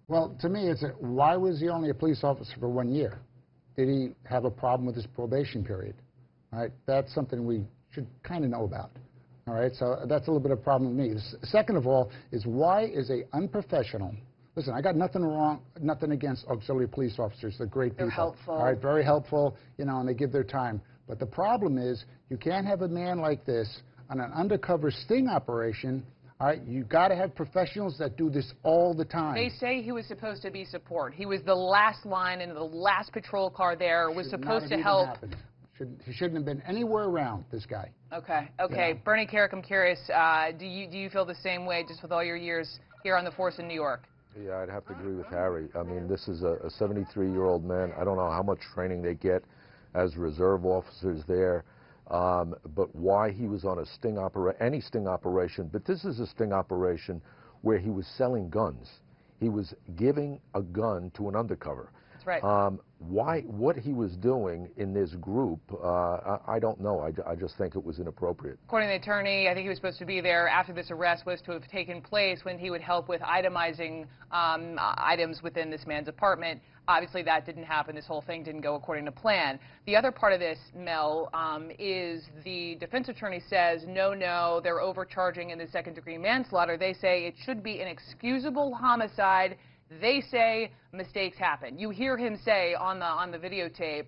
Well, to me, why was he only a police officer for 1 year? Did he have a problem with his probation period? All right, that's something we should kind of know about. All right, so that's a little bit of a problem with me. Second of all, is why is a unprofessional? Listen, I got nothing against auxiliary police officers. They're great people. They're helpful. All right, very helpful, and they give their time. But the problem is, you can't have a man like this on an undercover sting operation. All right, you got to have professionals that do this all the time. They say he was supposed to be support. He was the last line in the last patrol car there. Was supposed to help. He shouldn't have been anywhere around, this guy. Okay. Yeah. Bernie Kerik, I'm curious. Do you feel the same way, just with all your years here on the force in New York? Yeah, I'd have to agree with Harry. I mean, this is a 73-year-old man. I don't know how much training they get as reserve officers there, but why he was on any sting operation. But this is a sting operation where he was selling guns. He was giving a gun to an undercover. That's right. What he was doing in this group, I don't know. I just think it was inappropriate. According to the attorney, I think he was supposed to be there after this arrest was to have taken place when he would help with itemizing items within this man's apartment. Obviously, that didn't happen. This whole thing didn't go according to plan. The other part of this, Mel, is the defense attorney says, no, they're overcharging in the second-degree manslaughter. They say it should be an excusable homicide. They say mistakes happen. You hear him say on the videotape,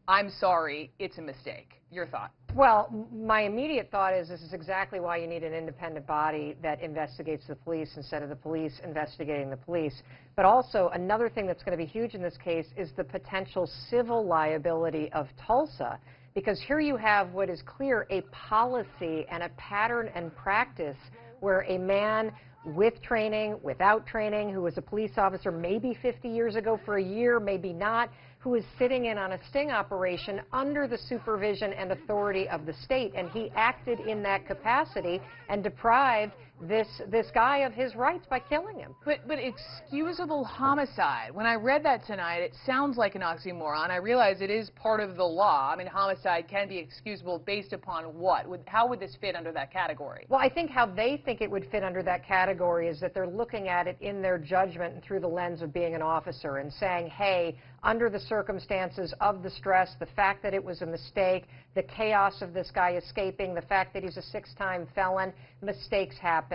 I'm sorry, it's a mistake. Your thought? Well, my immediate thought is this is exactly why you need an independent body that investigates the police instead of the police investigating the police. But also, another thing that's going to be huge in this case is the potential civil liability of Tulsa. Because here you have what is clear a policy and a pattern and practice where a man with training, without training, who was a police officer maybe 50 years ago for a year, maybe not, who is sitting in on a sting operation under the supervision and authority of the state, and he acted in that capacity and deprived this guy of his rights by killing him. But excusable homicide, when I read that tonight, it sounds like an oxymoron. I realize it is part of the law. I mean, homicide can be excusable based upon what? How would this fit under that category? Well, I think how they think it would fit under that category is that they're looking at it in their judgment and through the lens of being an officer and saying, hey, under the circumstances of the stress, the fact that it was a mistake, the chaos of this guy escaping, the fact that he's a 6-time felon, mistakes happen,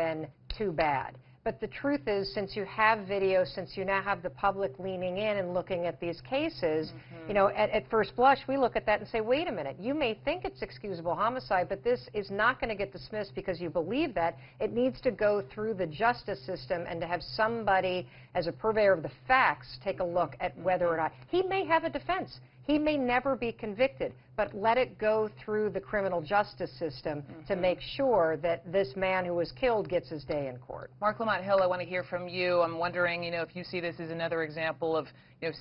too bad. But the truth is, since you have video, since you now have the public leaning in and looking at these cases, at first blush, we look at that and say, wait a minute, you may think it's excusable homicide, but this is not going to get dismissed because you believe that. It needs to go through the justice system and to have somebody, as a purveyor of the facts, take a look at whether or not. He may have a defense. He may never be convicted, but let it go through the criminal justice system to make sure that this man who was killed gets his day in court. Mark Lamont Hill, I want to hear from you. I'm wondering, if you see this as another example of,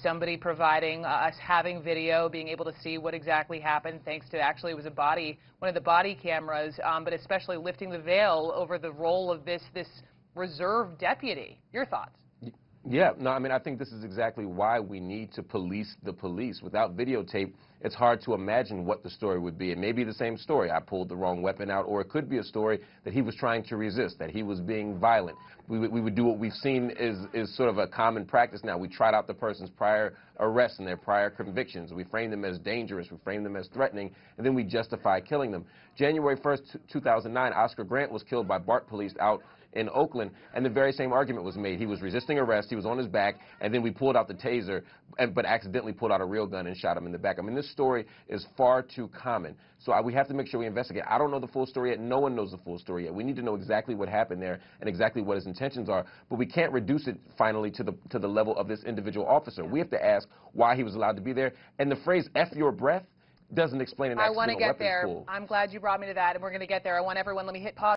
somebody providing us having video, being able to see what exactly happened, thanks to actually it was one of the body cameras, but especially lifting the veil over the role of this reserve deputy. Your thoughts? Yeah, no, I mean, I think this is exactly why we need to police the police. Without videotape, it's hard to imagine what the story would be. It may be the same story. I pulled the wrong weapon out, or it could be a story that he was trying to resist, that he was being violent. We would do what we've seen is sort of a common practice now. We trot out the person's prior arrests and their prior convictions. We frame them as dangerous. We frame them as threatening, and then we justify killing them. January 1st, 2009, Oscar Grant was killed by BART police out in Oakland, and the very same argument was made. He was resisting arrest, he was on his back, and then we pulled out the taser, but accidentally pulled out a real gun and shot him in the back. I mean, this story is far too common. So we have to make sure we investigate. I don't know the full story yet. No one knows the full story yet. We need to know exactly what happened there and exactly what his intentions are, but we can't reduce it finally to the level of this individual officer. We have to ask why he was allowed to be there, and the phrase F your breath doesn't explain an accidental weapons pool. I want to get there. I'm glad you brought me to that, and we're going to get there. I want everyone, let me hit pause.